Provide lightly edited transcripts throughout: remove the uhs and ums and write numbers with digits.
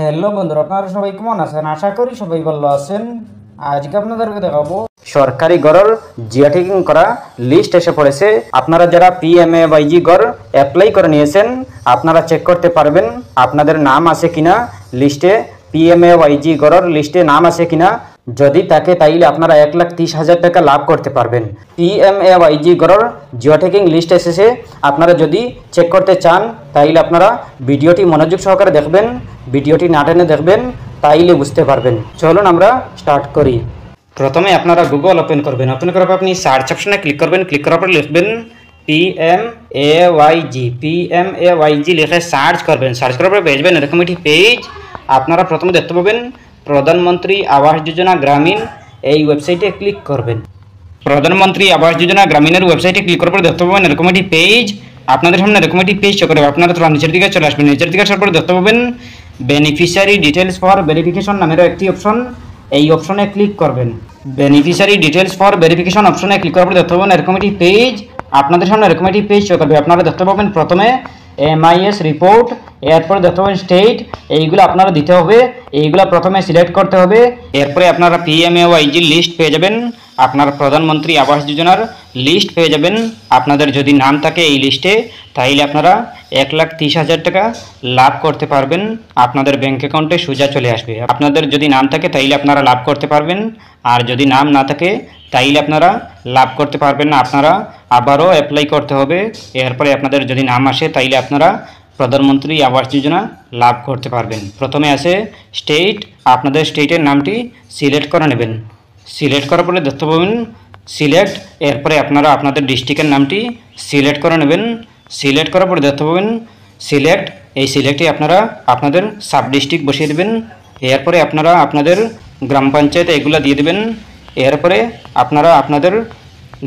Hello বন্ধুরা, আপনারা সবাই কেমন আছেন? আশা করি সবাই ভালো আছেন। আজকে আপনাদেরকে দেখাবো সরকারি গড়ের জিও ট্যাগিং করা লিস্ট এসে পড়েছে। আপনারা যারা পিএমএওয়াইজি গড় অ্যাপ্লাই করে নিয়েছেন আপনারা চেক করতে পারবেন আপনাদের নাম আছে কিনা লিস্টে, পিএমএওয়াইজি গড়ের লিস্টে নাম আছে কিনা। যদি থাকে তাইলে আপনারা 1,30,000 টাকা লাভ করতে পারবেন। পিএমএওয়াইজি গড়ের জিও ট্যাগিং লিস্ট এসেছে। আপনারা যদি চেক করতে চান তাইলে আপনারা ভিডিওটি মনোযোগ সহকারে দেখবেন, ভিডিওটি না টেনে দেখবেন, তাইলে বুঝতে পারবেন। চলুন আমরা স্টার্ট করি। প্রথমে আপনারা গুগল ওপেন করবেন। ওপেন করার পর আপনি সার্চ অপশনে ক্লিক করবেন। ক্লিক করার পর লিখবেন পিএমএওয়াইজি লিখে সার্চ করবেন। সার্চ করার পর বেজবেন এরকম একটি পেজ। আপনারা প্রথমে দেখতে পাবেন প্রধানমন্ত্রী আবাস যোজনা গ্রামীণ, এই ওয়েবসাইটে ক্লিক করবেন। প্রধানমন্ত্রী আবাস যোজনা গ্রামীণের ওয়েবসাইটে ক্লিক করার পর দেখতে পাবেন এরকম একটি পেজ। আপনাদের সামনে এরকম একটি পেজ শো করবে। আপনারা তোরা নিচের দিকে চলে আসবেন। নিচের দিকে আসার পর দেখতে পাবেন বেনিফিশিয়ারি ডিটেলস ফর ভেরিফিকেশন নামেরও একটি অপশন, এই অপশনে ক্লিক করবেন। বেনিফিশিয়ারি ডিটেলস ফর ভেরিফিকেশন অপশনে ক্লিক করার পর দেখতে পাবেন এরকম একটি পেজ। আপনাদের সামনে এরকম একটি পেজ শো করবে। আপনারা দেখতে পাবেন প্রথমে এমআইএস রিপোর্ট, এরপরে দেখতে পাবেন স্টেট, এইগুলো আপনারা দিতে হবে। এইগুলো প্রথমে সিলেক্ট করতে হবে। এরপরে আপনারা পিএমএওয়াইজি লিস্ট পেয়ে যাবেন, আপনার প্রধানমন্ত্রী আবাস যোজনার লিস্ট পেয়ে যাবেন। আপনাদের যদি নাম থাকে এই লিস্টে তাইলে আপনারা 1,30,000 টাকা লাভ করতে পারবেন। আপনাদের ব্যাঙ্ক অ্যাকাউন্টে সোজা চলে আসবে। আপনাদের যদি নাম থাকে তাইলে আপনারা লাভ করতে পারবেন, আর যদি নাম না থাকে তাইলে আপনারা লাভ করতে পারবেন না। আপনারা আবারও অ্যাপ্লাই করতে হবে। এরপরে আপনাদের যদি নাম আসে তাইলে আপনারা প্রধানমন্ত্রী আবাস যোজনা লাভ করতে পারবেন। প্রথমে আছে স্টেট, আপনাদের স্টেটের নামটি সিলেক্ট করে নেবেন। সিলেক্ট করার পরে দেখতে পাবেন সিলেক্ট, এরপরে আপনারা আপনাদের ডিস্ট্রিক্টের নামটি সিলেক্ট করে নেবেন। সিলেক্ট করার পরে দেখতে পাবেন সিলেক্ট, এই সিলেক্টে আপনারা আপনাদের সাব ডিস্ট্রিক্ট বসিয়ে দেবেন। এরপরে আপনারা আপনাদের গ্রাম পঞ্চায়েত এগুলো দিয়ে দেবেন। এরপরে আপনারা আপনাদের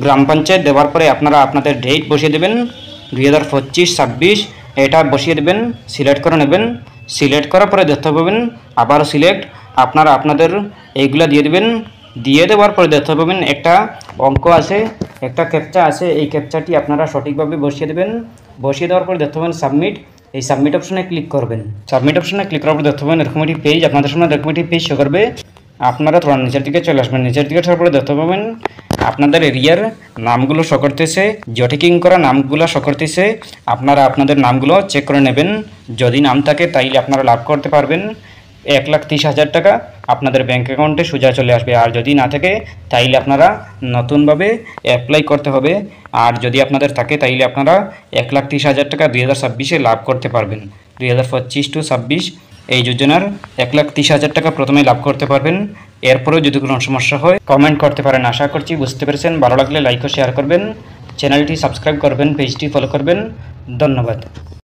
গ্রাম পঞ্চায়েত দেওয়ার পরে আপনারা আপনাদের ডেট বসিয়ে দেবেন 2025-26, এটা বসিয়ে দেবেন। সিলেক্ট করে নেবেন। সিলেক্ট করার পরে দেখতে পাবেন আবার সিলেক্ট, আপনারা আপনাদের এইগুলা দিয়ে দেবেন। দিয়ে দেওয়ার পরে দেখতে পাবেন একটা অঙ্ক আছে, একটা ক্যাপচা আছে, এই ক্যাপচাটি আপনারা সঠিকভাবে বসিয়ে দেবেন। বসিয়ে দেওয়ার পরে দেখতে পাবেন সাবমিট, এই সাবমিট অপশনে ক্লিক করবেন। সাবমিট অপশনে ক্লিক করার পর দেখতে পাবেন এরকম একটি পেজ, আপনাদের সামনে এরকম একটি পেজ শো করবে। আপনারা থোড়া নিচের দিকে চলে আসবেন। নিচের দিকে আসার পরে দেখতে পাবেন আপনাদের এরিয়ার নামগুলো শো করতেছে, জিও ট্যাগিং করা নামগুলো শো করতেছে। আপনারা আপনাদের নামগুলো চেক করে নেবেন। যদি নাম থাকে তাইলে আপনারা লাভ করতে পারবেন। 1,30,000 টাকা আপনাদের ব্যাঙ্ক অ্যাকাউন্টে সোজা চলে আসবে। আর যদি না থাকে তাইলে আপনারা নতুনভাবে অ্যাপ্লাই করতে হবে। আর যদি আপনাদের থাকে তাইলে আপনারা 1,30,000 টাকা 2026-এ লাভ করতে পারবেন। 2025-26 এই যোজনার 1,30,000 টাকা প্রথমে লাভ করতে পারবেন। এরপরেও যদি কোনো সমস্যা হয় কমেন্ট করতে পারেন। আশা করছি বুঝতে পেরেছেন। ভালো লাগলে লাইক ও শেয়ার করবেন, চ্যানেলটি সাবস্ক্রাইব করবেন, পেজটি ফলো করবেন। ধন্যবাদ।